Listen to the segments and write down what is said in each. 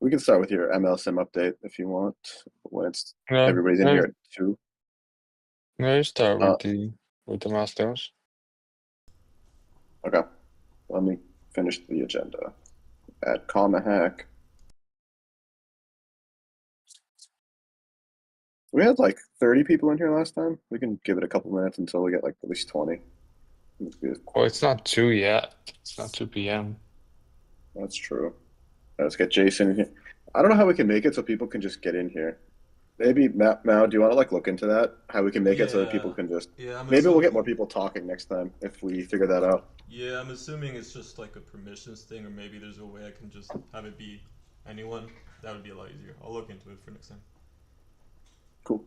We can start with your MLSIM update if you want. When it's Yeah, everybody's in yeah, here at 2. yeah, you start Uh, with the milestones. okay. Let me finish the agenda. Add comma hack. We had like 30 people in here last time. We can give it a couple minutes until we get like at least 20. Well, it's not 2 yet. It's not 2 p.m. That's true. Let's get Jason in here. I don't know how we can make it so people can just get in here. Maybe Mao, do you want to like look into that? How we can make it so that people Yeah, can just yeah. maybe we'll get more people talking next time if we figure that out. Yeah, I'm assuming it's just like a permissions thing, or maybe there's a way I can just have it be anyone. That would be a lot easier. I'll look into it for next time. Cool.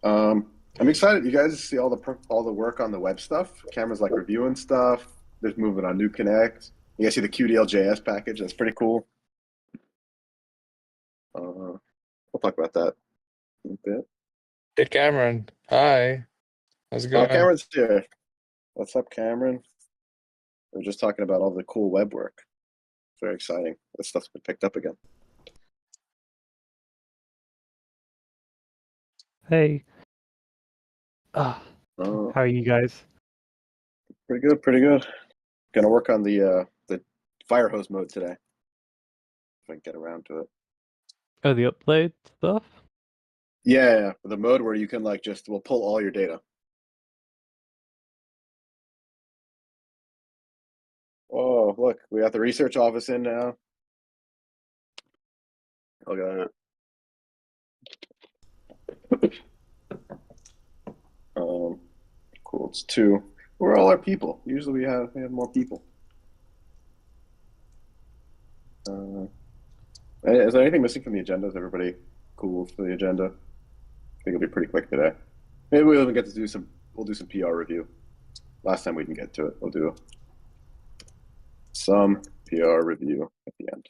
I'm excited. You guys see all the work on the web stuff. Cameron's like reviewing stuff. There's movement on New Connect. You guys see the QDL.js package? That's pretty cool. We'll talk about that in a bit. Hey, Cameron. Hi. How's it going? Cameron's here. What's up, Cameron? We're just talking about all the cool web work. Very exciting. This stuff's been picked up again. Hey. Oh, How are you guys? pretty good, pretty good. Gonna work on the fire hose mode today. If I can get around to it. Oh, the upload stuff? Yeah, the mode where you can like we'll pull all your data. Oh, look, we got the research office in now. Look at that. Cool. It's 2. Where are all our people? Usually we have more people. Is there anything missing from the agenda? Is everybody cool for the agenda? I think it'll be pretty quick today. Maybe we'll even get to do some. We'll do some PR review. Last time we didn't get to it. We'll do some PR review at the end.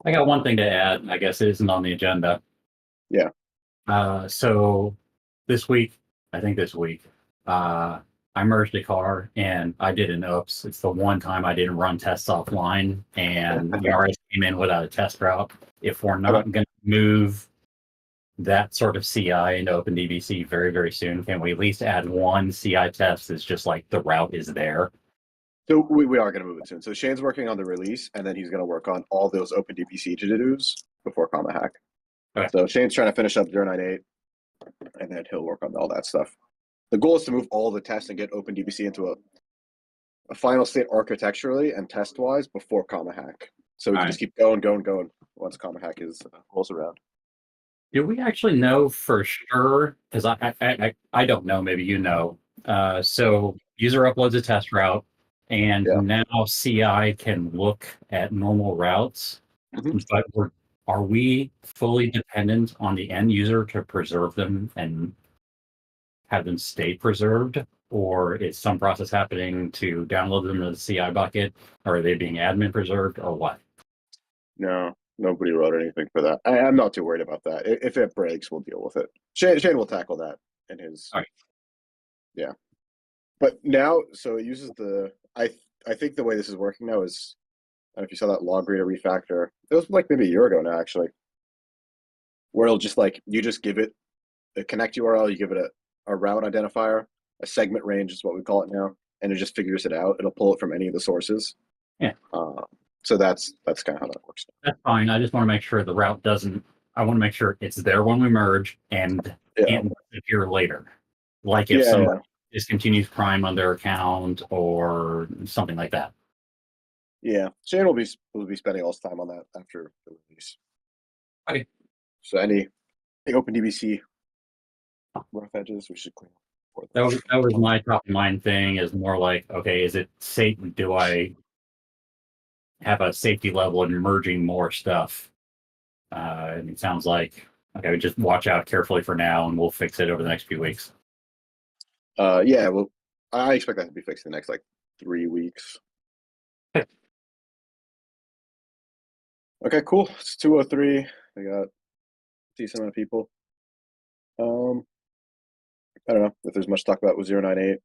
I got one thing to add. I guess it isn't on the agenda. Yeah. So this week, I merged a car and I did an oops. It's the one time I didn't run tests offline, and the RS came in without a test route. If we're not going to move that sort of CI into OpenDBC very, very soon, can we at least add one CI test that's just like the route is there? So we are going to move it soon. So Shane's working on the release, and then he's going to work on all those OpenDBC to-dos before comma hack. Okay. So Shane's trying to finish up 098, and then he'll work on all that stuff. The goal is to move all the tests and get OpenDBC into a final state architecturally and test-wise before comma hack. So we can just keep going once comma hack is rolls around. Do we actually know for sure? Because I don't know. Maybe you know. So user uploads a test route, and now CI can look at normal routes. But are we fully dependent on the end user to preserve them and have them stay preserved? Or is some process happening to download them to the CI bucket? Or are they being admin preserved, or what? No, nobody wrote anything for that. I'm not too worried about that. If it breaks, we'll deal with it. Shane will tackle that in his. All right. Yeah. But now, so it uses I think the way this is working now is, I don't know if you saw that log reader refactor. It was like maybe a year ago now, actually, where it'll just like, you just give it a connect URL, you give it a route identifier, a segment range is what we call it now, and it just figures it out. It'll pull it from any of the sources. Yeah. So that's kind of how that works. That's fine. I just want to make sure the route doesn't. I want to make sure it's there when we merge and can't appear later. Like if somebody discontinues Prime on their account or something like that. Yeah, Shane will be spending all his time on that after the release. Okay. So any OpenDBC rough edges we should clean up. That was my top of mind thing. Is more like, okay, is it safe? Do I have a safety level in merging more stuff? And it sounds like, okay, we just watch out carefully for now, and we'll fix it over the next few weeks. Yeah, well, I expect that to be fixed in the next like 3 weeks. Okay, cool. It's 2:03. I got a decent amount of people. I don't know if there's much to talk about with 098.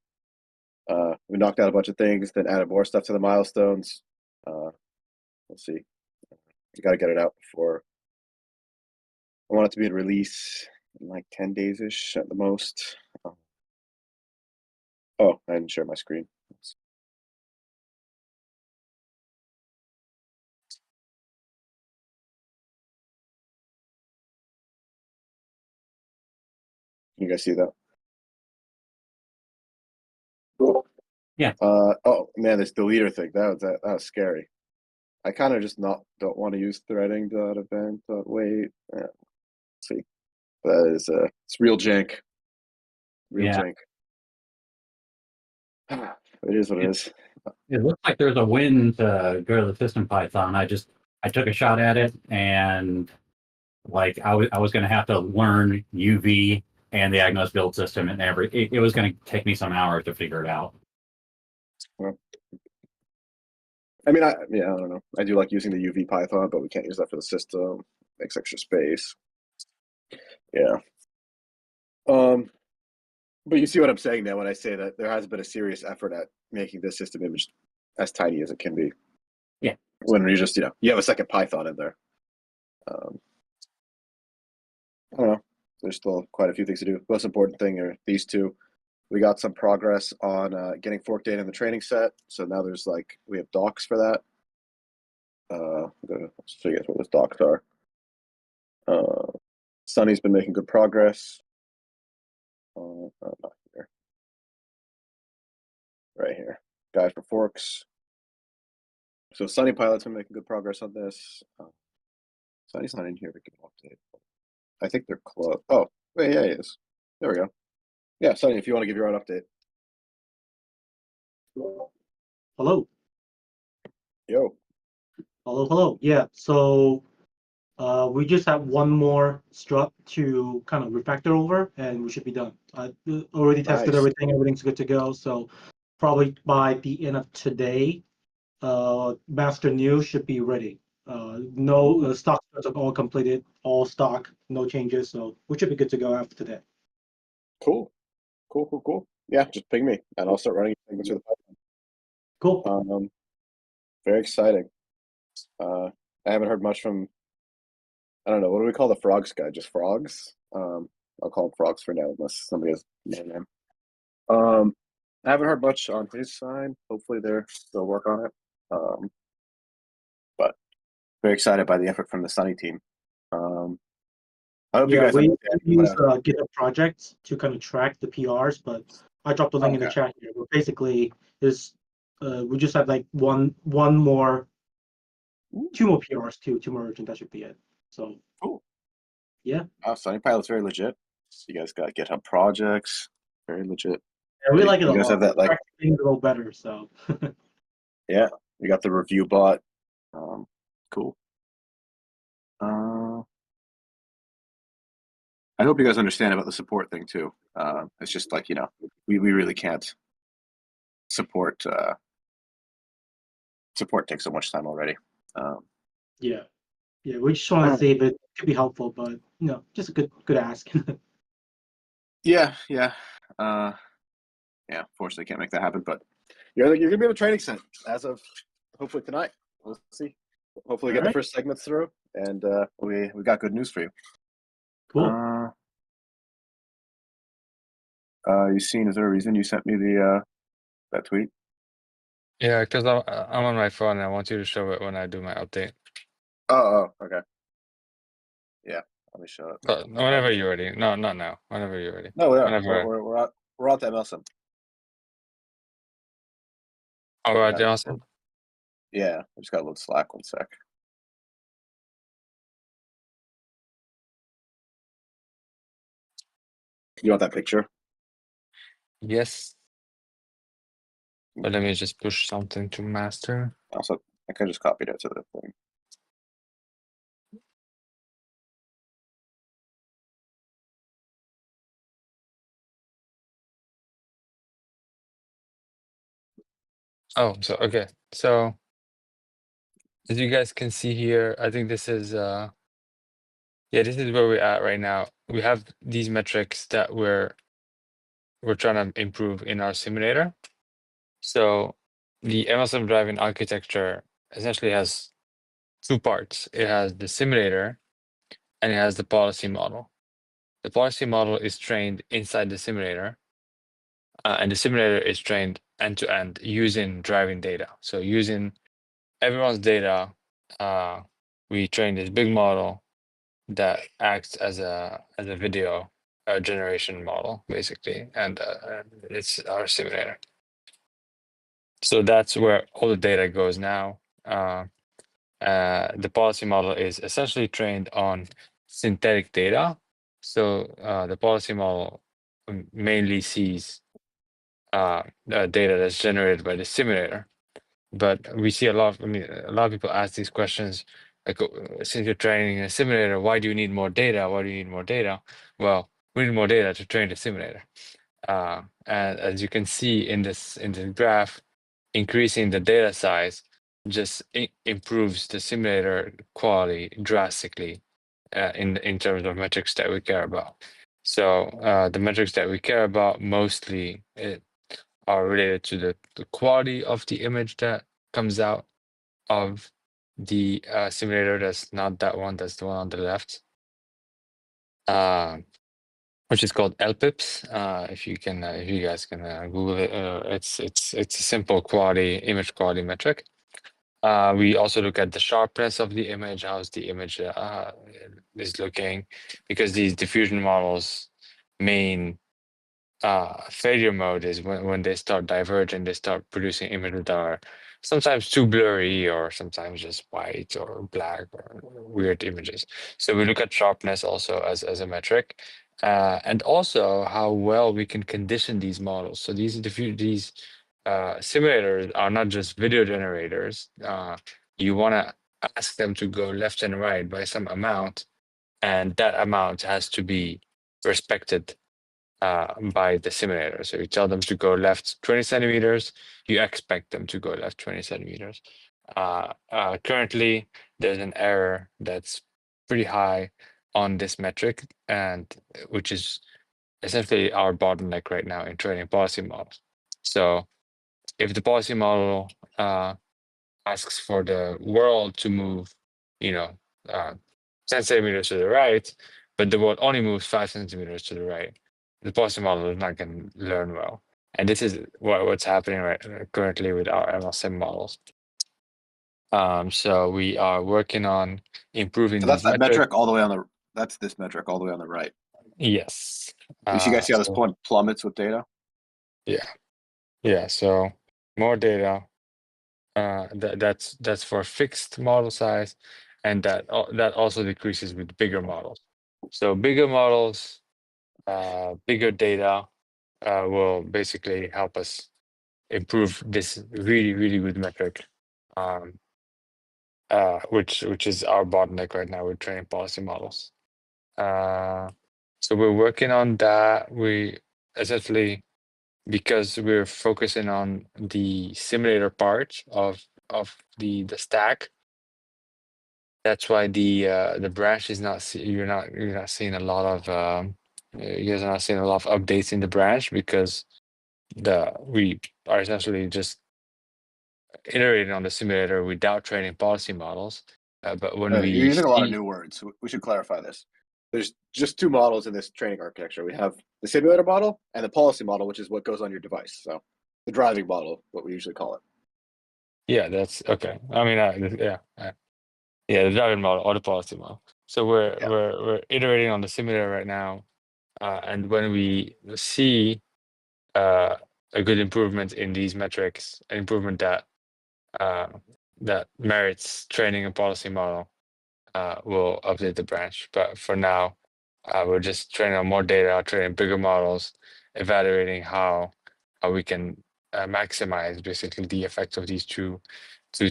We knocked out a bunch of things, then added more stuff to the milestones. We'll We'll see. We got to get it out before. I want it to be in release in like 10 days ish at the most. Oh, I didn't share my screen. Can you guys see that? Yeah. Oh man, this deleter thing that was scary. I kind of just don't want to use threading.event.wait. Yeah. See, that is it's real jank. Real Yeah. jank. It is what it is. It looks like there's a win to go to the system Python. I took a shot at it, and like I was going to have to learn UV and the Agnos build system, and it was going to take me some hours to figure it out. Well, I mean, I don't know. I do like using the UV Python, but we can't use that for the system. Makes extra space. Yeah. But you see what I'm saying now when I say that there has been a serious effort at making this system image as tiny as it can be. Yeah. When you just, you have a second Python in there. I don't know. There's still quite a few things to do. Most important thing are these two. We got some progress on getting fork data in the training set. So now we have docs for that. I'll show you guys what those docs are. Sunny's been making good progress. Not here. Right here. Guide for forks. So Sunny Pilot's been making good progress on this. Sunny's not in here to give an update. I think they're close. Oh, wait, yeah, he is. There we go. Yeah, Sunny, if you want to give your own update. Hello. Yo. Hello. Yeah, so we just have one more struct to kind of refactor over, and we should be done. I already tested Nice. everything. Everything's good to go. So probably by the end of today, master new should be ready. No stock structs are all completed, all stock, no changes. So we should be good to go after today. Cool. Yeah, just ping me, and I'll start running segments with the Python. Cool. Very exciting. I haven't heard much from. I don't know. What do we call the frogs guy? Just frogs? I'll call them frogs for now, unless somebody has a name. I haven't heard much on his side. Hopefully, they'll work on it. But very excited by the effort from the Sunny team. I hope you guys we understand. use GitHub projects to kind of track the PRs, but I dropped the link in the chat here. But basically, we just have like two more PRs to merge, and that should be it. So cool. Yeah. Sunny Pilot's very legit. You guys got GitHub projects, very legit. Yeah, we like it a lot. You guys have that like things a little better. So yeah, we got the review bot. Cool. I hope you guys understand about the support thing too. It's just like we really can't support. Support takes so much time already. yeah, we just want to see if it could be helpful, but just a good ask. Yeah. Fortunately, can't make that happen, but you're gonna be on a training set as of hopefully tonight. We'll see. Hopefully, get the first segments through, and we got good news for you. Cool. You seen? Is there a reason you sent me that tweet? Yeah, because I'm on my phone and I want you to show it when I do my update. Oh, okay. Yeah, let me show it. Whenever you're ready. No, not now. Whenever you're ready. No, yeah. Whenever... We're out to MLSim. Oh, we're at MLSim? Yeah, I just gotta load Slack 1 sec. You want that picture? Yes. But let me just push something to master. Also, I could just copy it to the thing. Oh, okay. So as you guys can see here, I think this is this is where we're at right now. We have these metrics that we're trying to improve in our simulator. So the MLSim driving architecture essentially has two parts. It has the simulator and it has the policy model. The policy model is trained inside the simulator, and the simulator is trained end to end using driving data. So using everyone's data, we train this big model that acts as a video generation model, basically, and it's our simulator. So that's where all the data goes now. The policy model is essentially trained on synthetic data. So the policy model mainly sees the data that's generated by the simulator. But we see a lot of people ask these questions, like, since you're training a simulator, why do you need more data? Why do you need more data? Well, we need more data to train the simulator. And as you can see in this graph, increasing the data size just improves the simulator quality drastically in terms of metrics that we care about. So the metrics that we care about mostly are related to the quality of the image that comes out of the simulator. That's not that one, that's the one on the left, which is called LPIPs. If you guys can Google it, it's a simple image quality metric. We also look at the sharpness of the image, how's the image is looking, because these diffusion models main failure mode is when they start diverging, they start producing images that are sometimes too blurry or sometimes just white or black or weird images. So we look at sharpness also as a metric, and also how well we can condition these models. So these simulators are not just video generators. You want to ask them to go left and right by some amount, and that amount has to be respected by the simulator. So you tell them to go left 20 centimeters, you expect them to go left 20 centimeters. Currently, there's an error that's pretty high on this metric, and which is essentially our bottleneck right now in training policy models. So if the policy model asks for the world to move, uh, 10 centimeters to the right, but the world only moves 5 centimeters to the right, the policy model is not going to learn well. And this is what's happening currently with our MLSIM models. So we are working on improving So that's these that metric all the way on the. That's this metric all the way on the right. Yes. You guys see how this So, point plummets with data? yeah. So more data. That's for fixed model size, and that also decreases with bigger models. So bigger models, bigger data will basically help us improve this really good metric, which is our bottleneck right now with training policy models. So we're working on that. We essentially, because we're focusing on the simulator part of the stack, that's why the branch is not you're not seeing a lot of you guys are not seeing a lot of updates in the branch, because we are essentially just iterating on the simulator without training policy models. But when You're we using a lot of see, new words. So we should clarify this. There's just two models in this training architecture. We have the simulator model and the policy model, which is what goes on your device. So the driving model, what we usually call it. yeah, that's okay. I mean, yeah, the driving model or the policy model. So we're iterating on the simulator right now, and when we see a good improvement in these metrics, an improvement that merits training a policy model, we'll update the branch. But for now, we're just training on more data, training bigger models, evaluating how we can maximize basically the effect of these two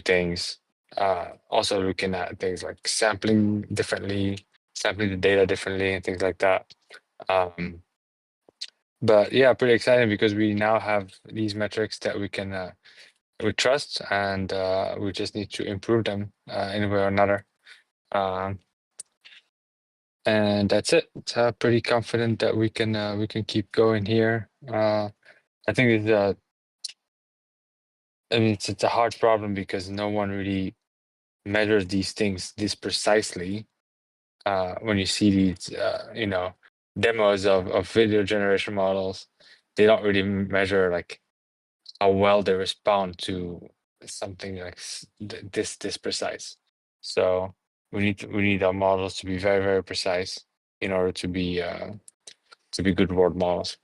things. Also looking at things like sampling differently, sampling the data differently, and things like that. But yeah, pretty exciting because we now have these metrics that we trust, and we just need to improve them in a way or another. And that's it. Pretty confident that we can keep going here. I think it's I mean it's a hard problem because no one really measure these things this precisely, when you see these, demos of video generation models, they don't really measure like how well they respond to something like this precise. So we need our models to be very, very precise in order to be good word models.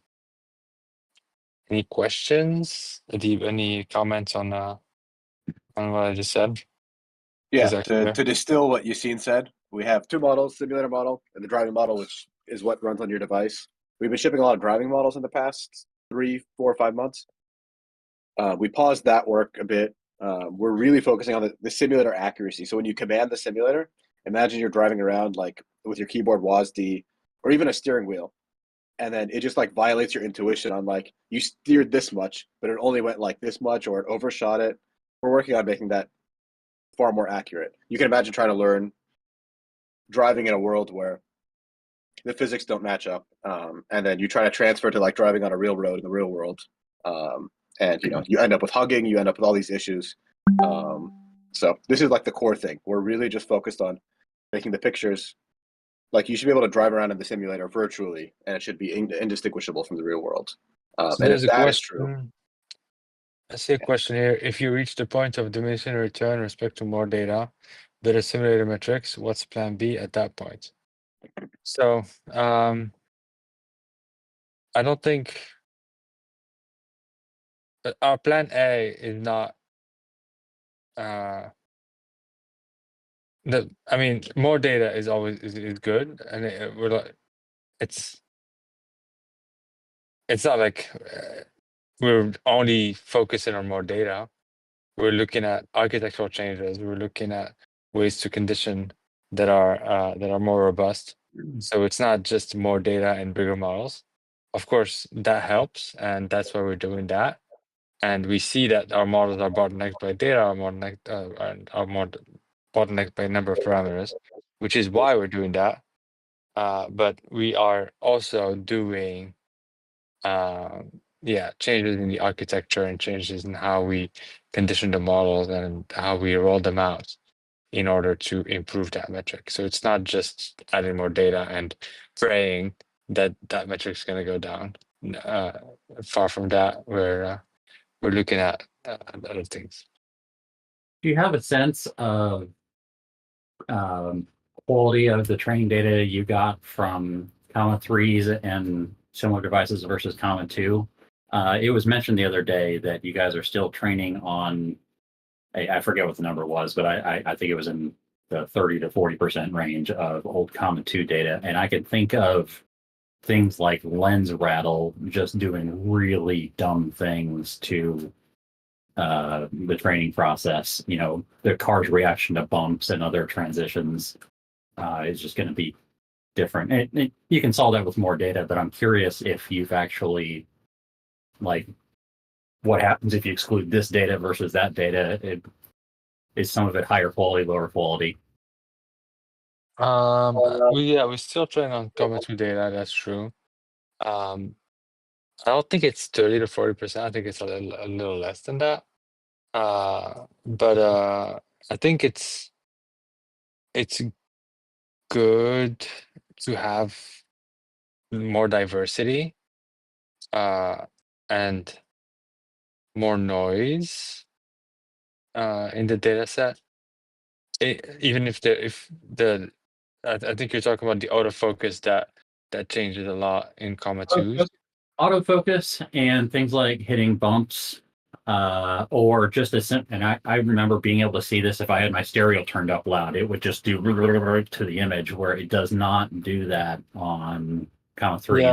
Any questions? Any comments on what I just said? Yeah, that to, clear? to distill what Yassine said, we have two models, simulator model and the driving model, which is what runs on your device. We've been shipping a lot of driving models in the past 3, 4, 5 months. We paused that work a bit. We're really focusing on the simulator accuracy. So when you command the simulator, imagine you're driving around like with your keyboard WASD or even a steering wheel, and then it just like violates your intuition on like you steered this much, but it only went like this much or it overshot it. We're working on making that far more accurate. You can imagine trying to learn driving in a world where the physics don't match up, and then you try to transfer to like driving on a real road in the real world, and you end up with hugging, you end up with all these issues. So this is like the core thing. We're really just focused on making the pictures like you should be able to drive around in the simulator virtually, and it should be indistinguishable from the real world. So And there's if a that is true, question. I see a question here. If you reach the point of diminishing return with respect to more data, better simulator metrics, what's plan B at that point? So I don't think our plan A is not I mean, more data is always is good, and we're like, it's not like we're only focusing on more data. We're looking at architectural changes. We're looking at ways to condition that are more robust. So it's not just more data and bigger models. Of course, that helps, and that's why we're doing that. And we see that our models are bottlenecked by data, are more bottlenecked by a number of parameters, which is why we're doing that. But we are also doing changes in the architecture and changes in how we condition the models and how we roll them out in order to improve that metric. So it's not just adding more data and praying that that metric is going to go down. Far from that, we're looking at other things. Do you have a sense of quality of the training data you got from Comma 3s and similar devices versus Comma 2? It was mentioned the other day that you guys are still training on, I forget what the number was, but I think it was in the 30 to 40% range of old Comma 2 data. And I can think of things like lens rattle just doing really dumb things to the training process. The car's reaction to bumps and other transitions is just going to be different. You can solve that with more data, but I'm curious if you've actually, like, what happens if you exclude this data versus that data? Is some of it higher quality, lower quality? We're still trying on Comma 2 data. That's true. I don't think it's 30 to 40%. I think it's a little less than that. But I think it's good to have more diversity and more noise in the data set. Even if I think you're talking about the autofocus that changes a lot in Comma 2s. Autofocus and things like hitting bumps, or just and I remember being able to see this if I had my stereo turned up loud. It would just do to the image, where it does not do that on Comma 3.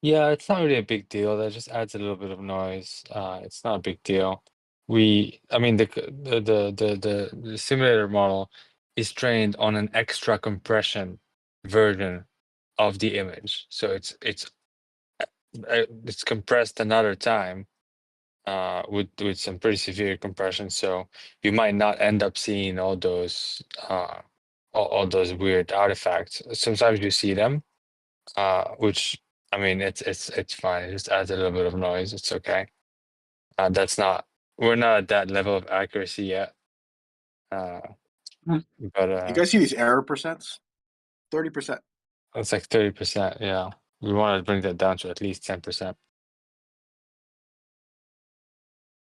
Yeah, it's not really a big deal. That just adds a little bit of noise. It's not a big deal. I mean, the simulator model is trained on an extra compression version of the image, so it's compressed another time with some pretty severe compression. So you might not end up seeing all those weird artifacts. Sometimes you see them, which I mean, it's fine. It just adds a little bit of noise. It's okay. We're not at that level of accuracy yet. But You guys see these error percents? 30%. it's like 30%. Yeah, we want to bring that down to at least 10%.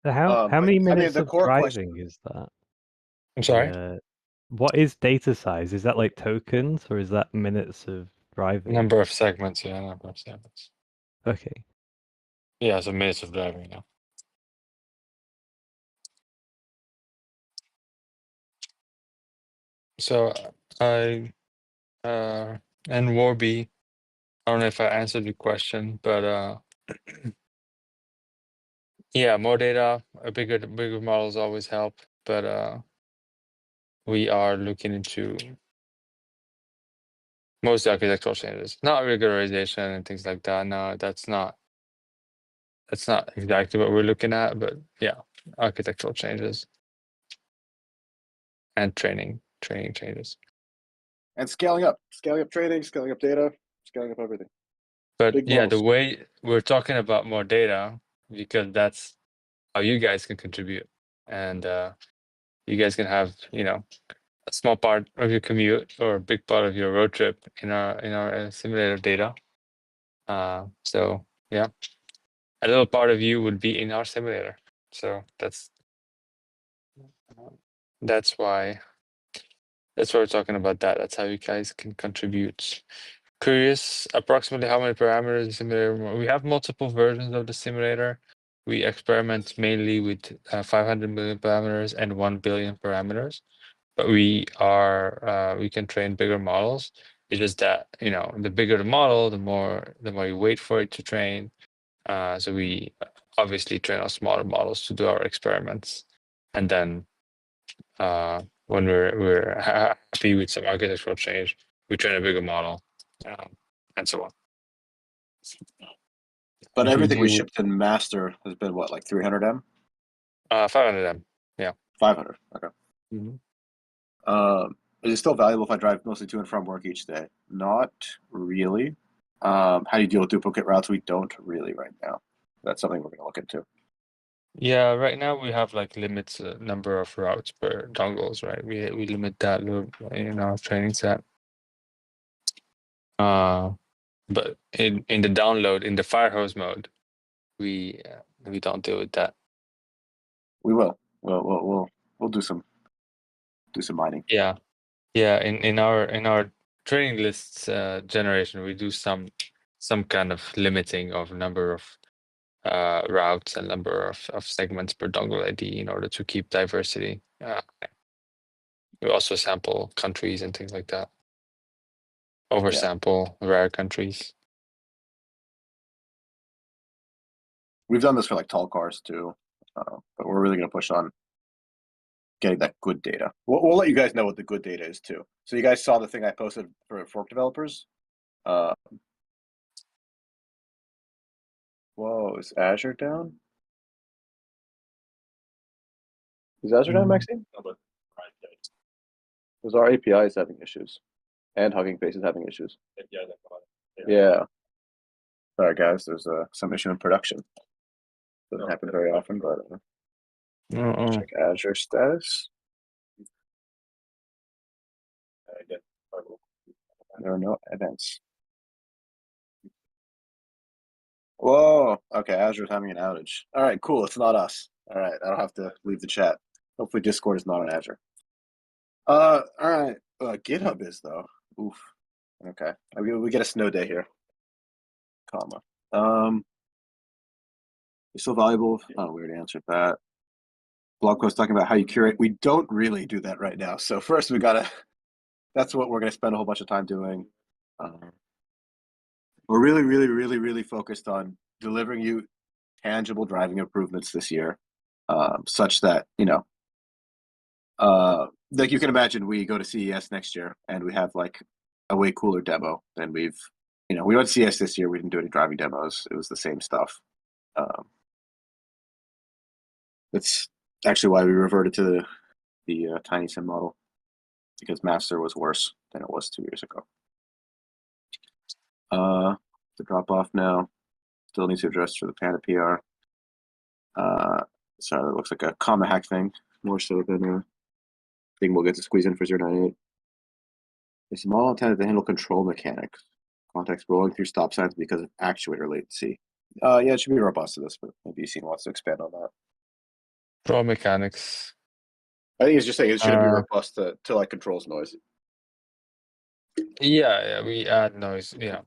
So how But, many I mean, minutes the of core question. driving is that? I'm sorry. What is data size? Is that like tokens or is that minutes of driving? Number of segments. Yeah, number of segments. Okay. Yeah, so minutes of driving. Yeah. So and Warby, I don't know if I answered your question, but yeah, more data, bigger models always help, but we are looking into most architectural changes, not regularization and things like that. No, that's not exactly what we're looking at, but yeah, architectural changes and training changes. And scaling up training, scaling up data, scaling up everything. But Big yeah, the models. way we're talking about more data, because that's how you guys can contribute, and you guys can have, you know, a small part of your commute or a big part of your road trip in our simulator data. So yeah, a little part of you would be in our simulator. So that's why we're talking about that. That's how you guys can contribute. Curious, approximately how many parameters the simulator? We have multiple versions of the simulator. We experiment mainly with 500 million parameters and 1 billion parameters, but we can train bigger models. It's just that, you know, the bigger the model, the more you wait for it to train. So we obviously train our smaller models to do our experiments, and then when we're happy with some architectural change, we train a bigger model, and so on. But Do everything we you shipped in master has been what, like 300M? 500M? Yeah. 500. Okay. Mhm. Is it still valuable if I drive mostly to and from work each day? Not really. How do you deal with duplicate routes? We don't really right now. That's something we're going to look into. Yeah, right now we have like limits number of routes per dongles, right? We limit that in our training set. But in the download, in the fire hose mode, we don't deal with that. We will. We'll do some mining. Yeah, yeah. In our training lists generation, we do some kind of limiting of number of routes and number of segments per dongle ID in order to keep diversity. We also sample countries and things like that. Oversample rare countries. We've done this for like tall cars too, but we're really going to push on getting that good data. We'll let you guys know what the good data is too. So you guys saw the thing I posted for fork developers. Whoa, is Azure down? Is Azure down, Maxine? Because our API is having issues, and Hugging Face is having issues. Yeah. Sorry, guys. There's some issue in production. Doesn't happen very often, but check Azure status. There are no events. Whoa. Okay, Azure's having an outage. All right, cool. It's not us. All right, I don't have to leave the chat. Hopefully, Discord is not on Azure. All right. GitHub is though. Oof. Okay. We get a snow day here. Comma. It's still valuable. Oh, we already answered that. Blog post talking about how you curate. We don't really do that right now. So first we gotta. That's what we're gonna spend a whole bunch of time doing. We're really focused on delivering you tangible driving improvements this year, such that, you know, like you can imagine, we go to CES next year and we have like a way cooler demo than we went to CES this year. We didn't do any driving demos. It was the same stuff. That's actually why we reverted to the tiny sim model, because Master was worse than it was 2 years ago. The drop off now still needs to address for the Panda PR. Sorry, that looks like a comma hack thing more so than thing we'll get to squeeze in for 098. It's small intended to handle control mechanics. Context rolling through stop signs because of actuator latency. Yeah, it should be robust to this, but maybe Scene wants to expand on that. Control mechanics. I think it's just saying it shouldn't be robust to like controls noise. Yeah, we add noise. Yeah.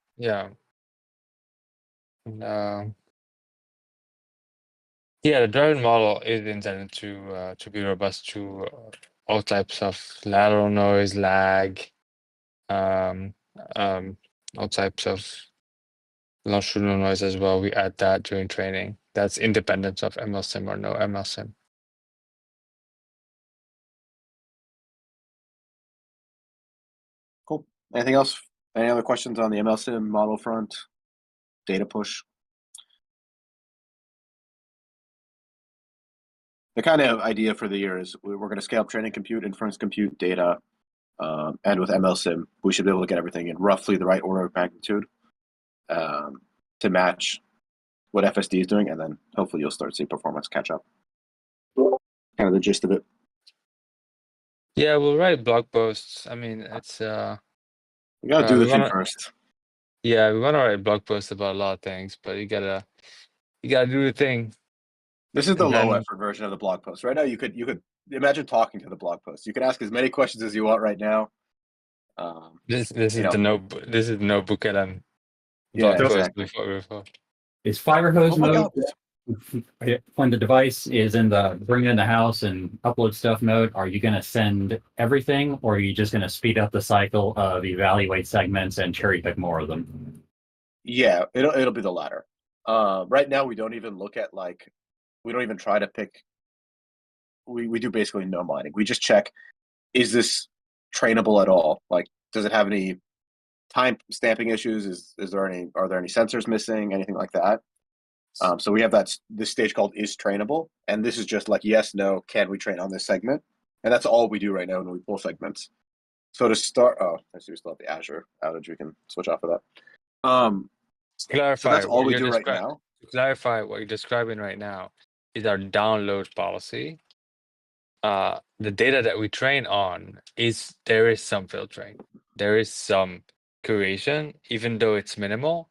Yeah, the driving model is intended to be robust to all types of lateral noise, lag, all types of longitudinal noise as well. We add that during training. That's independent of MLSIM or no MLSIM. Cool. Anything else? Any other questions on the MLSIM model front? Data push? The kind of idea for the year is we're going to scale up training compute, inference compute, data, and with MLSIM, we should be able to get everything in roughly the right order of magnitude to match what FSD is doing, and then hopefully you'll start seeing performance catch up. Kind of the gist of it. Yeah, we'll write blog posts. I mean, it's we gotta do the thing first. Yeah, we want to write blog posts about a lot of things, but you gotta do the thing. This is the low effort version of the blog post. Right now, you could imagine talking to the blog post. You can ask as many questions as you want right now. This is the notebook. This is the notebook and blog post before. Is Firehose mode when the device is in the bring it in the house and upload stuff mode? Are you going to send everything, or are you just going to speed up the cycle of evaluate segments and cherry pick more of them? Yeah, it'll be the latter. Right now, we don't even look at we don't even try to pick. We do basically no mining. We just check: is this trainable at all? Like, does it have any time stamping issues? Are there any sensors missing? Anything like that? So we have this stage called is trainable, and this is just like yes, no, can we train on this segment? And that's all we do right now when we pull segments. So to start, I see we still have the Azure outage. We can switch off of that. Clarify. So that's all we do right now. To clarify, what you're describing right now is our download policy. The data that we train on there is some filtering, there is some curation, even though it's minimal.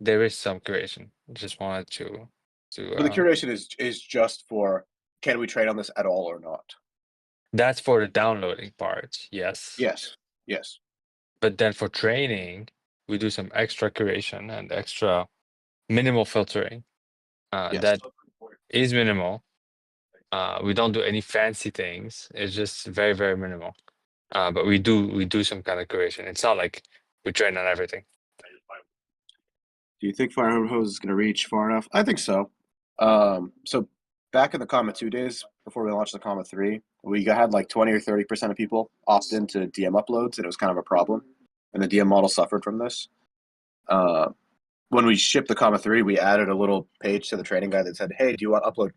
There is some curation. Just wanted to. But the curation is just for can we train on this at all or not? That's for the downloading part. Yes. Yes. But then for training, we do some extra curation and extra minimal filtering. That is minimal. We don't do any fancy things. It's just very, very minimal. But we do some kind of curation. It's not like we train on everything. Do you think Firehose is going to reach far enough? I think so. So back in the comma 2 days before we launched the comma 3, we had like 20 or 30% of people opt into DM uploads, and it was kind of a problem. And the DM model suffered from this. When we shipped the comma 3, we added a little page to the training guide that said, "Hey, do you want to upload?"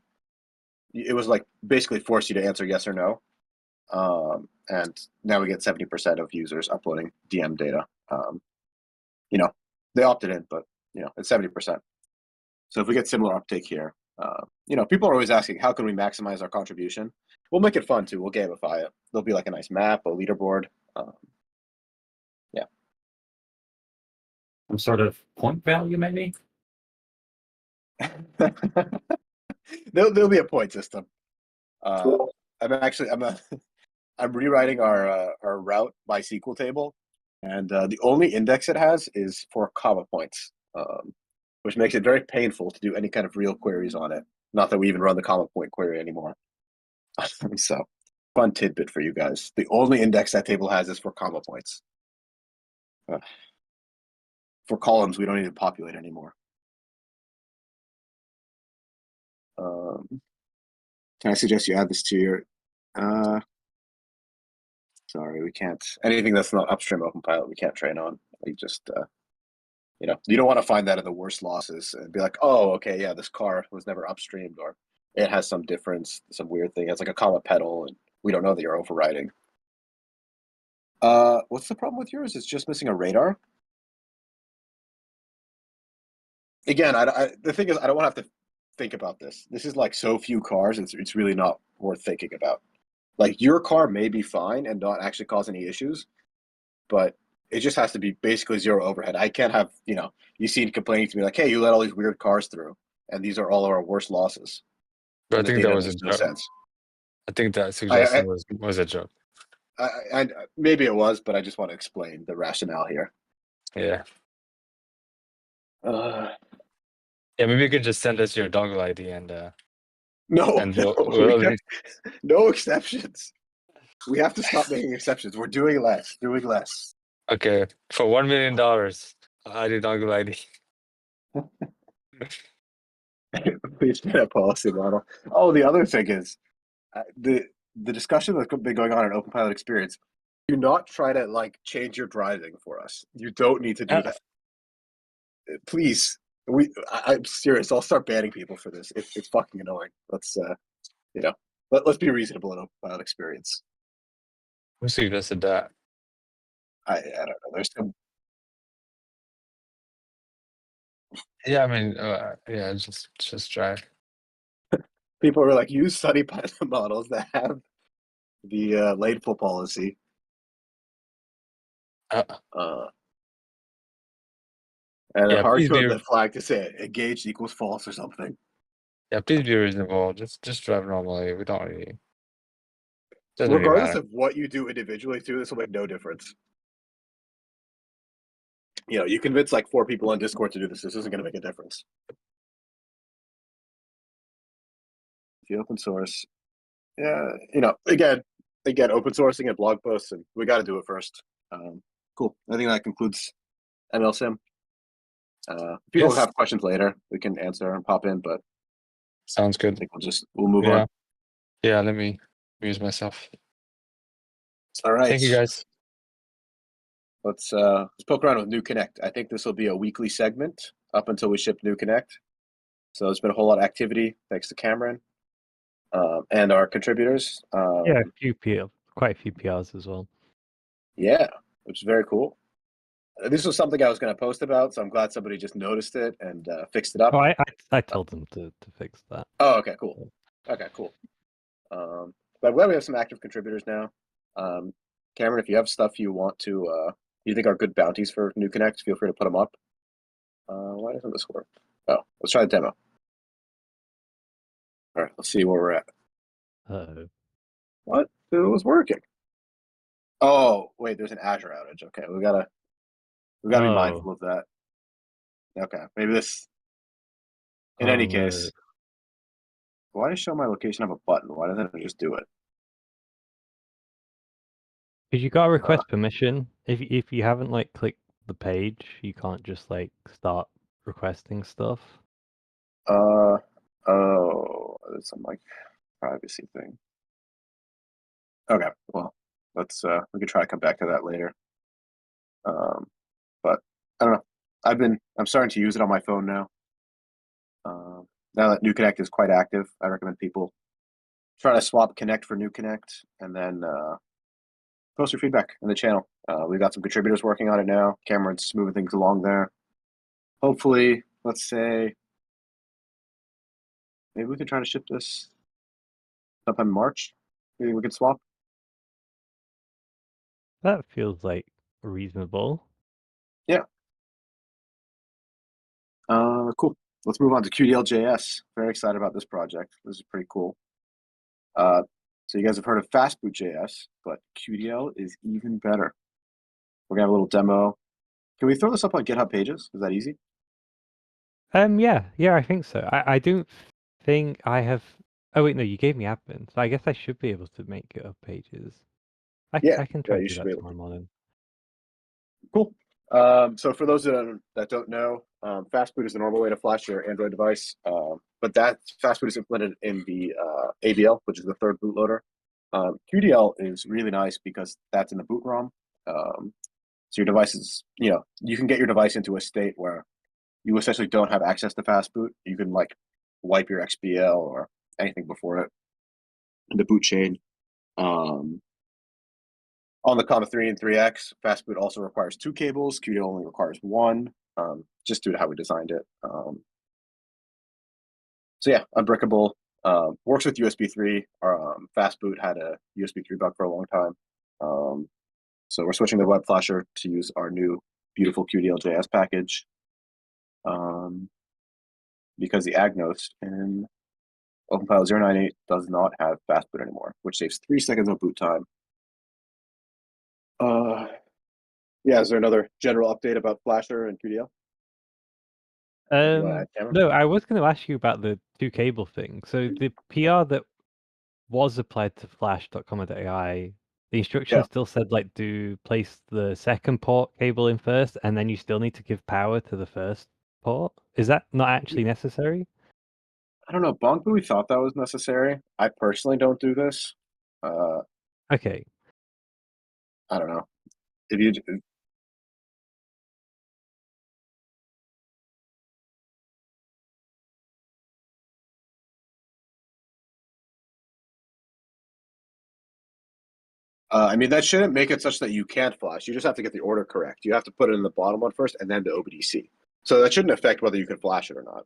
It was like basically forced you to answer yes or no. And now we get 70% of users uploading DM data. They opted in, but it's 70%. So if we get similar uptake here, people are always asking, how can we maximize our contribution? We'll make it fun too. We'll gamify it. There'll be like a nice map, a leaderboard. Some sort of point value, maybe. There'll be a point system. I'm rewriting our route by SQL table, and the only index it has is for comma points, which makes it very painful to do any kind of real queries on it. Not that we even run the comma point query anymore. So, fun tidbit for you guys. The only index that table has is for comma points. For columns, we don't need to populate anymore. Can I suggest you add this to your... Sorry, we can't. Anything that's not upstream OpenPilot, we can't train on. We just, you don't want to find that in the worst losses and be like, oh, okay, yeah, this car was never upstreamed, or it has some difference, some weird thing. It's like a comma pedal, and we don't know that you're overriding. What's the problem with yours? It's just missing a radar. Again, the thing is, I don't want to have to think about this. This is like so few cars, it's really not worth thinking about. Like your car may be fine and not actually cause any issues, but it just has to be basically zero overhead. I can't have, you seen complaining to me like, hey, you let all these weird cars through, and these are all our worst losses. But I And the think that data was a makes no joke. sense. I think that I, suggestion was a joke. I maybe it was, but I just want to explain the rationale here. Yeah. Uh, Yeah, maybe you could just send us your dongle ID and no, we'll, we we'll no exceptions. We have to stop making exceptions. We're doing less. okay, for $1 million, I'll add your dongle ID. Please get a policy model. Oh, the other thing is the discussion that's been going on in Open Pilot Experience. Do not try to like change your driving for us. You don't need to do that. Please, I'm serious. I'll start banning people for this. It's fucking annoying. Let's let's be reasonable in Open Pilot Experience. Who suggested that? I don't know. There's some. Yeah, I mean, yeah, just drive. People are like, use study pilot models that have the ladeful policy. Uh, And yeah, hard please code be the flag to say engaged equals false or something. please be reasonable. Just drive normally. We don't really doesn't really Regardless matter. of what you do individually too, this will make no difference. You convince like 4 people on Discord to do this. This isn't going to make a difference. If you open source, yeah, again, open sourcing and blog posts, and we got to do it first. Cool. I think that concludes MLSim. People Yes. have questions later, we can answer and pop in, but Sounds I good. think we'll move on. Yeah, let me mute myself. All right. Thank you guys. Let's poke around with New Connect. I think this will be a weekly segment up until we ship New Connect. So there's been a whole lot of activity thanks to Cameron and our contributors. Yeah, quite a few PRs as well. Yeah, which is very cool. This was something I was going to post about, so I'm glad somebody just noticed it and fixed it up. Oh, I told them to fix that. Oh, okay, cool. Okay, cool. But I'm glad we have some active contributors now. Cameron, if you have stuff you want to, you think are good bounties for New Connect, feel free to put them up. Why doesn't this work? Oh, let's try the demo. All right, let's see where we're at. Uh-oh. What? It was working. Oh, wait, there's an Azure outage. Okay, we gotta be mindful of that. Okay, maybe this. In any case, why does show my location have a button? Why doesn't it just do it? Because you gotta request permission. If you haven't like clicked the page, you can't just like start requesting stuff. Oh, there's some like privacy thing. Okay, well, let's we could try to come back to that later. But I don't know. I'm starting to use it on my phone now. Now that New Connect is quite active, I recommend people try to swap Connect for New Connect and then post your feedback in the channel. We've got some contributors working on it now. Cameron's moving things along there. Hopefully, let's say maybe we could try to ship this sometime in March. Maybe we could swap. That feels like reasonable. Yeah. Cool. Let's move on to QDL.js. Very excited about this project. This is pretty cool. So you guys have heard of Fastboot.js, but QDL is even better. We're gonna have a little demo. Can we throw this up on GitHub pages? Is that easy? Yeah, I think so. I don't think I have. Oh wait, no, you gave me admin, so I guess I should be able to make GitHub pages. I can try to you do should that be able tomorrow to. morning. Cool. So for those that don't know, Fastboot is the normal way to flash your Android device, but that Fastboot is implemented in the ABL, which is the third bootloader. QDL is really nice because that's in the boot ROM. So your device is, you can get your device into a state where you essentially don't have access to Fastboot. You can like wipe your XBL or anything before it in the boot chain. On the comma 3 and 3x, Fastboot also requires 2 cables. QDL only requires 1, just due to how we designed it. So yeah, unbreakable. Works with USB 3. Our Fastboot had a USB 3 bug for a long time. So we're switching the web flasher to use our new beautiful QDL.js package. Because the Agnos in OpenPilot 098 does not have Fastboot anymore, which saves 3 seconds of boot time. Yeah, is there another general update about Flasher and QDL? No, I was going to ask you about the 2 cable thing. So the PR that was applied to flash.comma.ai, the instructions still said like do place the second port cable in first, and then you still need to give power to the first port. Is that not actually necessary? I don't know. Bongbui thought that was necessary. I personally don't do this. Okay. I don't know. If you I mean, that shouldn't make it such that you can't flash. You just have to get the order correct. You have to put it in the bottom one first and then the OBDC. So that shouldn't affect whether you can flash it or not.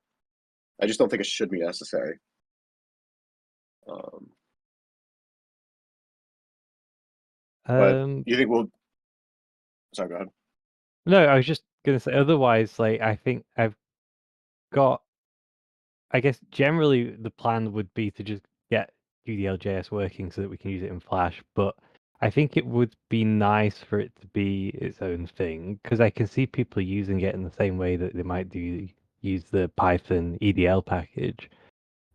I just don't think it should be necessary. But you think we'll... Sorry, go ahead. No, I was just going to say, otherwise, like, I think I've got... I guess generally the plan would be to just get QDL.js working so that we can use it in Flash, but I think it would be nice for it to be its own thing, because I can see people using it in the same way that they might use the Python EDL package.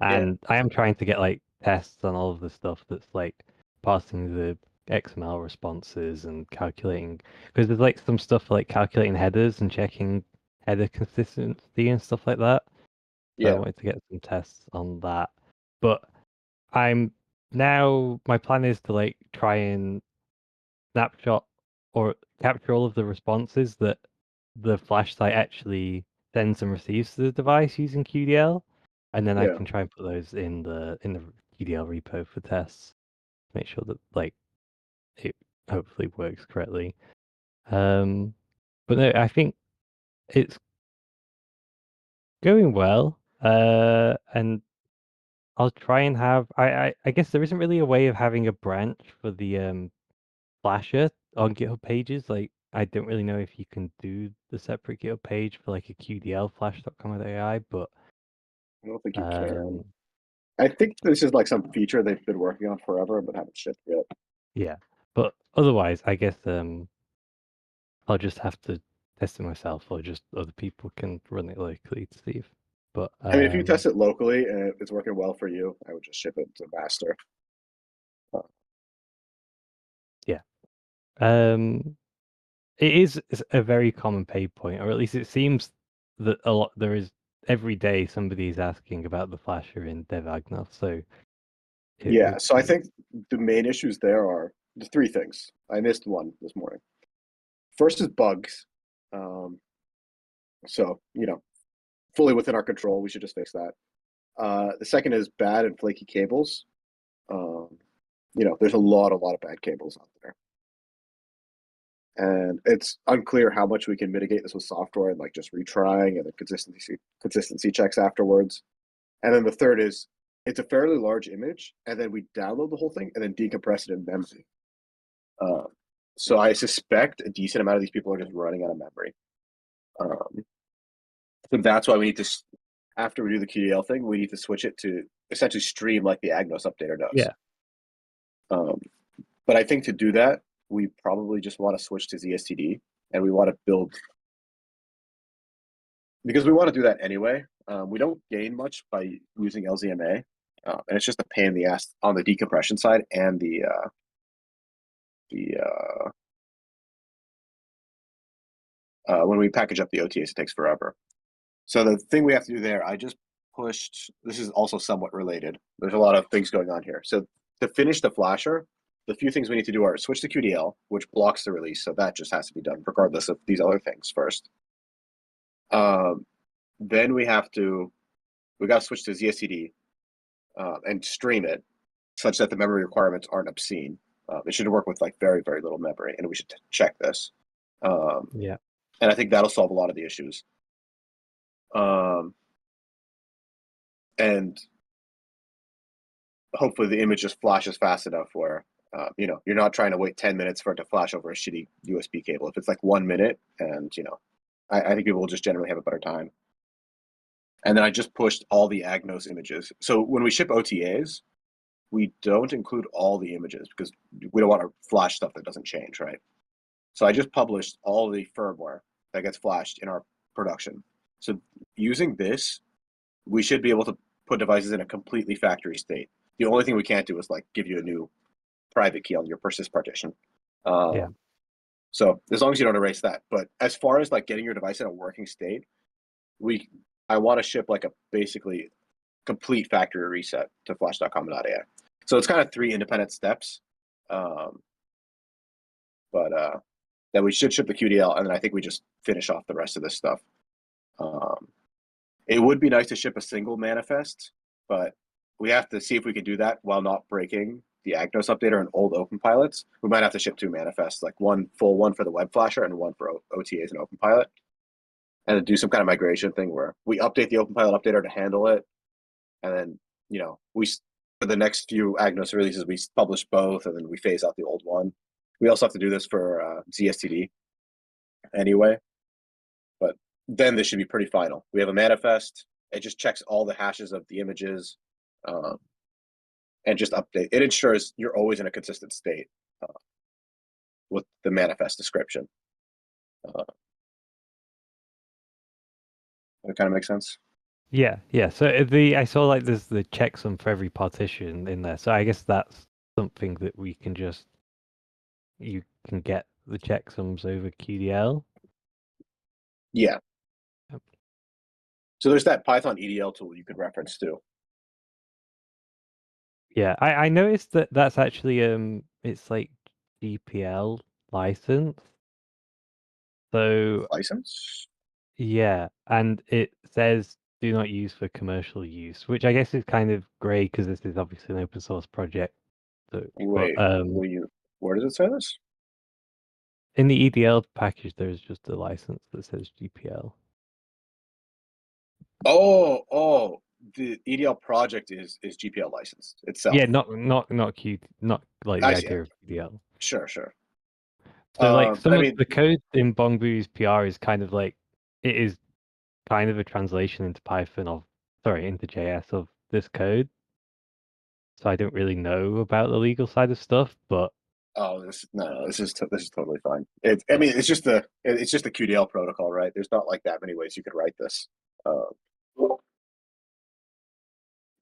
And I am trying to get like tests on all of the stuff that's like parsing the XML responses and calculating, because there's like some stuff like calculating headers and checking header consistency and stuff like that. So I wanted to get some tests on that. But I'm now, my plan is to like try and snapshot or capture all of the responses that the Flash site actually sends and receives to the device using QDL, and then I can try and put those in the QDL repo for tests. Make sure that like it hopefully works correctly. But no, I think it's going well. And I'll try and have I guess there isn't really a way of having a branch for the Flasher on GitHub pages. Like I don't really know if you can do the separate GitHub page for like a QDL flash.com.ai, but I don't think you can. I think this is like some feature they've been working on forever but haven't shipped yet. Yeah. But otherwise I guess I'll just have to test it myself, or just other people can run it locally to see if. But I mean, if you test it locally and it's working well for you, I would just ship it to master. Yeah. It is a very common pain point, or at least it seems that a lot there is every day somebody's asking about the flasher in DevAgnos. So so I think the main issues there are the 3 things. I missed one this morning. First is bugs. So, fully within our control. We should just fix that. The second is bad and flaky cables. There's a lot of bad cables out there. And it's unclear how much we can mitigate this with software and like just retrying and the consistency checks afterwards. And then the third is it's a fairly large image, and then we download the whole thing and then decompress it in memory. So I suspect a decent amount of these people are just running out of memory. So that's why we need to, after we do the QDL thing, we need to switch it to essentially stream like the Agnos updater does. Yeah. But I think to do that, we probably just want to switch to ZSTD, and we want to build, because we want to do that anyway. We don't gain much by using LZMA, and it's just a pain in the ass on the decompression side and when we package up the OTAs, it takes forever. So the thing we have to do there, I just pushed, this is also somewhat related. There's a lot of things going on here. So to finish the flasher, the few things we need to do are switch to QDL, which blocks the release. So that just has to be done regardless of these other things first. Then we got to switch to ZSTD and stream it such that the memory requirements aren't obscene. It should work with like very, very little memory, and we should check this. Yeah. And I think that'll solve a lot of the issues. And hopefully the image just flashes fast enough where you're not trying to wait 10 minutes for it to flash over a shitty USB cable. If it's like 1 minute, and I think people will just generally have a better time. And then I just pushed all the Agnos images. So when we ship OTAs, we don't include all the images because we don't want to flash stuff that doesn't change, right? So I just published all the firmware that gets flashed in our production. So using this, we should be able to put devices in a completely factory state. The only thing we can't do is like give you a new private key on your persist partition. Yeah. So as long as you don't erase that. But as far as like getting your device in a working state, I want to ship like a basically complete factory reset to flash.comma.ai. So it's kind of 3 independent steps. But then we should ship the QDL, and then I think we just finish off the rest of this stuff. It would be nice to ship a single manifest, but we have to see if we can do that while not breaking the Agnos updater and old OpenPilots. We might have to ship 2 manifests, like one full one for the web flasher and one for OTAs and OpenPilot, and do some kind of migration thing where we update the OpenPilot updater to handle it, and then we for the next few Agnos releases we publish both, and then we phase out the old one. We also have to do this for ZSTD anyway, but then this should be pretty final. We have a manifest. It just checks all the hashes of the images and just update. It ensures you're always in a consistent state with the manifest description. That kind of makes sense. Yeah. So I saw like there's the checksum for every partition in there. So I guess that's something that we can just you can get the checksums over QDL. Yeah. Yep. So there's that Python EDL tool you could reference too. Yeah, I noticed that that's actually it's like GPL license. So License? yeah, and it says do not use for commercial use, which I guess is kind of grey because this is obviously an open source project. So, Wait, where does it say this? In the EDL package, there's just a license that says GPL. Oh, the EDL project is GPL licensed itself. Yeah, not like the idea of EDL. Sure. So like some of the code in Bongbu's PR is kind of like it is kind of a translation into into JS of this code. So I don't really know about the legal side of stuff, but this is totally fine. It's just the QDL protocol, right? There's not like that many ways you could write this.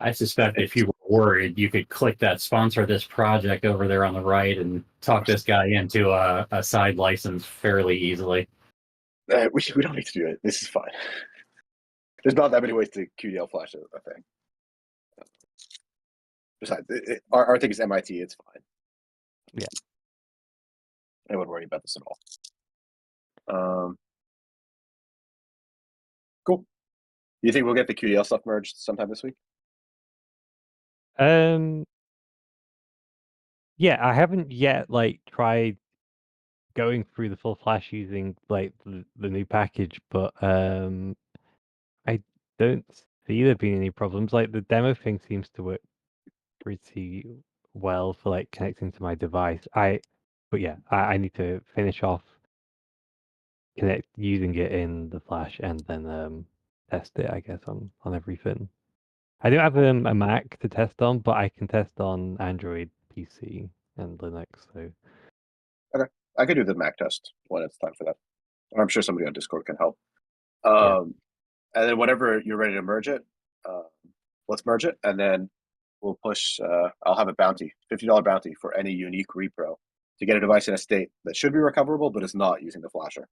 I suspect if you were worried, you could click that sponsor this project over there on the right and talk this guy into a side license fairly easily. We don't need to do it. This is fine. There's not that many ways to QDL flash a thing. Besides, our thing is MIT. It's fine. Yeah. I wouldn't worry about this at all. Cool. You think we'll get the QDL stuff merged sometime this week? Yeah, I haven't yet like tried going through the full flash using like the new package, but I don't see there being any problems. Like the demo thing seems to work pretty well for like connecting to my device. But yeah, I need to finish off using it in the flash and then test it, I guess, on everything. I don't have a Mac to test on, but I can test on Android, PC, and Linux. So okay, I could do the Mac test when it's time for that. I'm sure somebody on Discord can help. And then whenever you're ready to merge it, let's merge it, and then we'll push. I'll have a bounty, $50 bounty for any unique repro to get a device in a state that should be recoverable but is not using the flasher,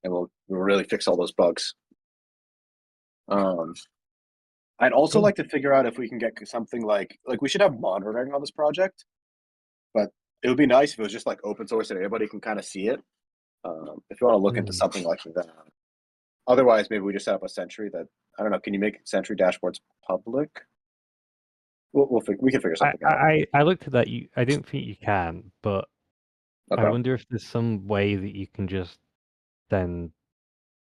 and we'll really fix all those bugs. I'd also like to figure out if we can get something like we should have monitoring on this project, but it would be nice if it was just like open source and everybody can kind of see it. If you want to look into something like that. Otherwise, maybe we just set up a Sentry that, I don't know, can you make Sentry dashboards public? We can figure something out. I looked at that. I don't think you can, but okay. I wonder if there's some way that you can just then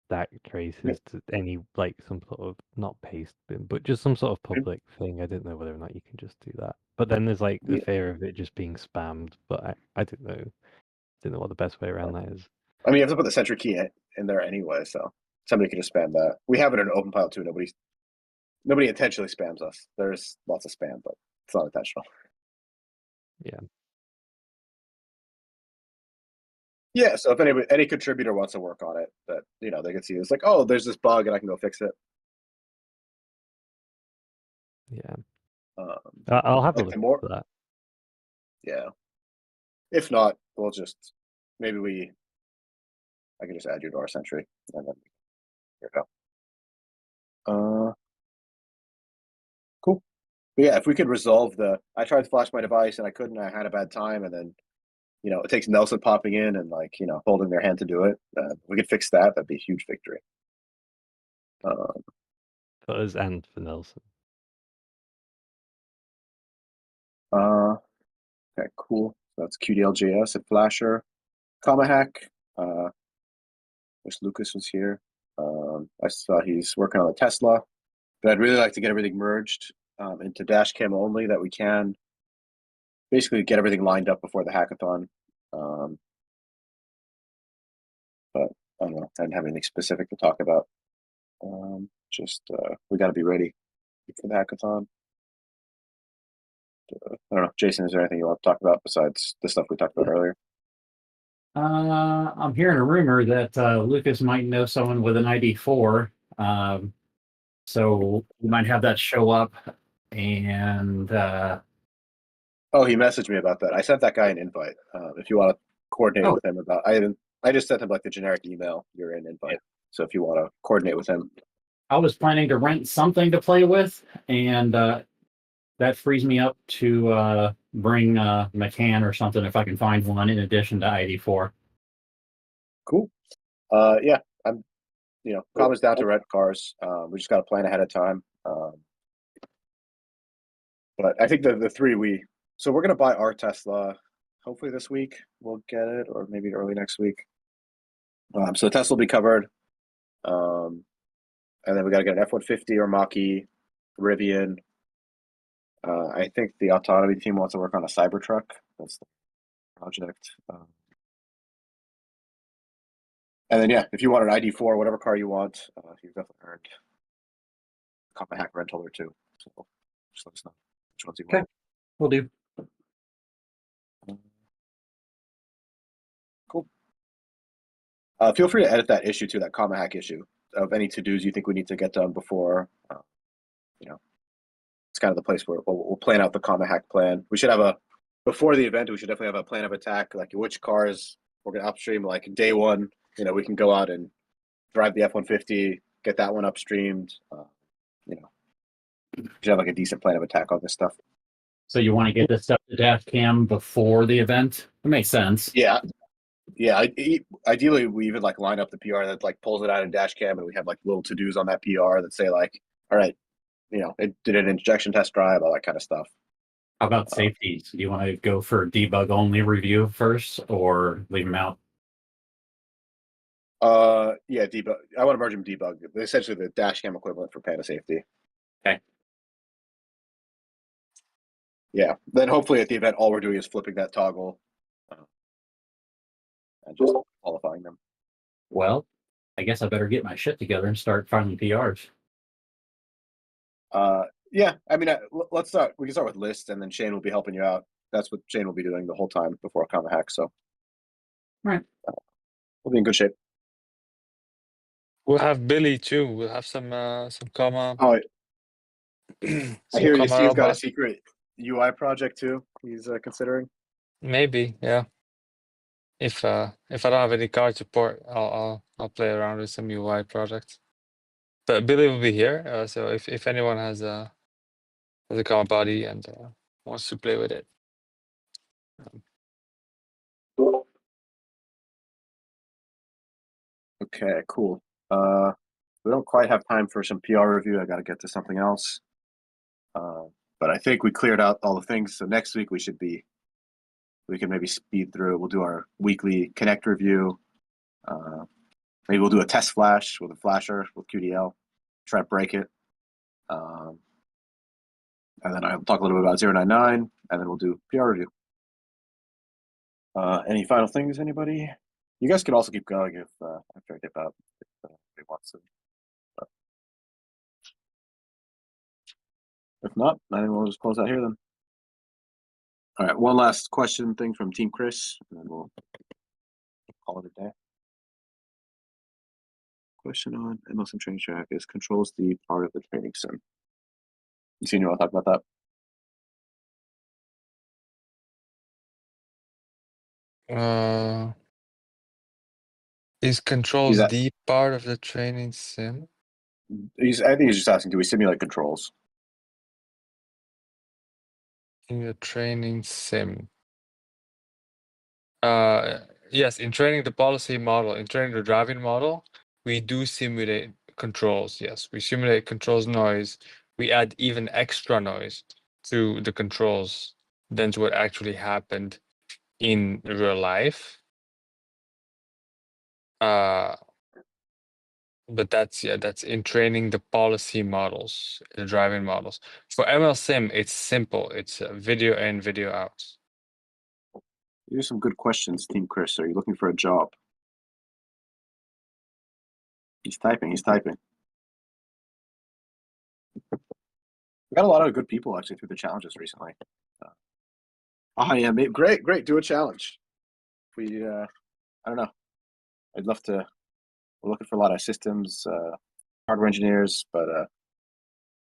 stack traces to any like some sort of not paste bin, but just some sort of public thing. I don't know whether or not you can just do that. But then there's like the fear of it just being spammed. But I don't know. Don't know what the best way around that is. I mean, you have to put the sentry key in there anyway, so somebody can just spam that. We have it in open file too. Nobody intentionally spams us. There's lots of spam, but it's not intentional. Yeah. Yeah, so if any contributor wants to work on it, that they can see it's like, oh, there's this bug and I can go fix it. Yeah. I'll have a look at that. Yeah. If not, we'll just I can just add you to our sentry and then here we go. Cool. But yeah, if we could resolve I tried to flash my device and I couldn't. I had a bad time, and then it takes Nelson popping in and holding their hand to do it. We could fix that. That'd be a huge victory. For us and for Nelson. Okay, cool. So that's QDLJS at Flasher. Comma hack. Wish Lucas was here. I saw he's working on the Tesla, but I'd really like to get everything merged into Dashcam only, that we can basically get everything lined up before the hackathon. But I don't know. I didn't have anything specific to talk about. We got to be ready for the hackathon. I don't know, Jason, is there anything you want to talk about besides the stuff we talked about earlier? I'm hearing a rumor that Lucas might know someone with an ID4, so we might have that show up. And oh, he messaged me about that. I sent that guy an invite. If you want to coordinate with him about, I just sent him like the generic email. You're in invite. So if you want to coordinate with him, I was planning to rent something to play with, and that frees me up to bring McCann or something if I can find one in addition to ID4. Cool. Yeah, I'm. Comma's down to rent cars. We just got to plan ahead of time. But I think the three so we're gonna buy our Tesla. Hopefully this week we'll get it, or maybe early next week. So the Tesla will be covered. And then we got to get an F-150 or Mach-E, Rivian. I think the autonomy team wants to work on a Cybertruck. That's the project. And then, yeah, if you want an ID4, whatever car you want, you've definitely earned a Comma hack rental or two. So just let us know which ones you want. Okay, we'll do. Cool. Feel free to edit that issue too, that Comma hack issue, of any to-dos you think we need to get done before. It's kind of the place where we'll plan out the Comma hack plan. We should have before the event, we should definitely have a plan of attack, like which cars we're going to upstream, like day one. We can go out and drive the F-150, get that one upstreamed. We should have like a decent plan of attack on this stuff. So you want to get this stuff to Dashcam before the event? That makes sense. Yeah. Ideally, we even like line up the PR that like pulls it out in Dashcam, and we have like little to-dos on that PR that say like, all right, it did an injection test drive, all that kind of stuff. How about safeties? Do you want to go for debug only review first, or leave them out? Yeah, debug. I want to merge them debug. Essentially, the Dashcam equivalent for Panda safety. Okay. Yeah. Then hopefully at the event, all we're doing is flipping that toggle and just qualifying them. Well, I guess I better get my shit together and start finding PRs. Yeah. I mean, let's start. We can start with lists, and then Shane will be helping you out. That's what Shane will be doing the whole time before Comma hack. So, right. We'll be in good shape. We'll have Billy too. We'll have some Comma. Oh, I hear Comma Steve's got a robot. secret UI project too. He's considering. Maybe, yeah. If I don't have any card support, I'll play around with some UI projects. But Billy will be here, so if anyone has a Comma body and wants to play with it. Okay, cool. We don't quite have time for some PR review. I got to get to something else. But I think we cleared out all the things. So next week we can maybe speed through. We'll do our weekly Connect review. Maybe we'll do a test flash with a flasher with QDL, try to break it. And then I'll talk a little bit about 099, and then we'll do PR review. Any final things, anybody? You guys can also keep going if after I dip out, if anybody wants to. But if not, I think we'll just close out here then. All right, one last question thing from Team Chris, and then we'll call it a day. Question on MLSim training track is controls the part of the training sim. You see, you want to talk about that? Is controls the part of the training sim? I think he's just asking, do we simulate controls? In the training sim. Yes, in training the policy model, in training the driving model, we do simulate controls. Yes, we simulate controls noise. We add even extra noise to the controls than to what actually happened in real life. But that's in training the policy models, the driving models. For MLSim, it's simple. It's video in, video out. Here's some good questions, Team Chris. Are you looking for a job? He's typing. We got a lot of good people actually through the challenges recently. Yeah, great. Do a challenge. I don't know. I'd love to. We're looking for a lot of systems, hardware engineers, but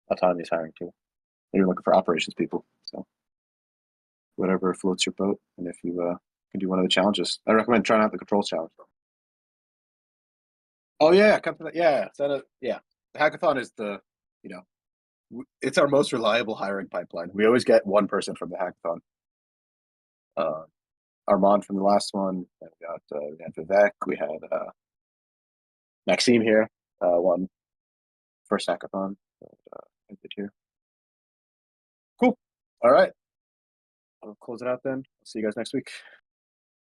autonomy is hiring too. Maybe looking for operations people. So whatever floats your boat, and if you can do one of the challenges, I recommend trying out the controls challenge. Oh yeah, yeah. The hackathon is it's our most reliable hiring pipeline. We always get one person from the hackathon. Armand from the last one. We had Vivek. We had Maxime here. One first hackathon. I did here. Cool. All right. I'll close it out then. I'll see you guys next week.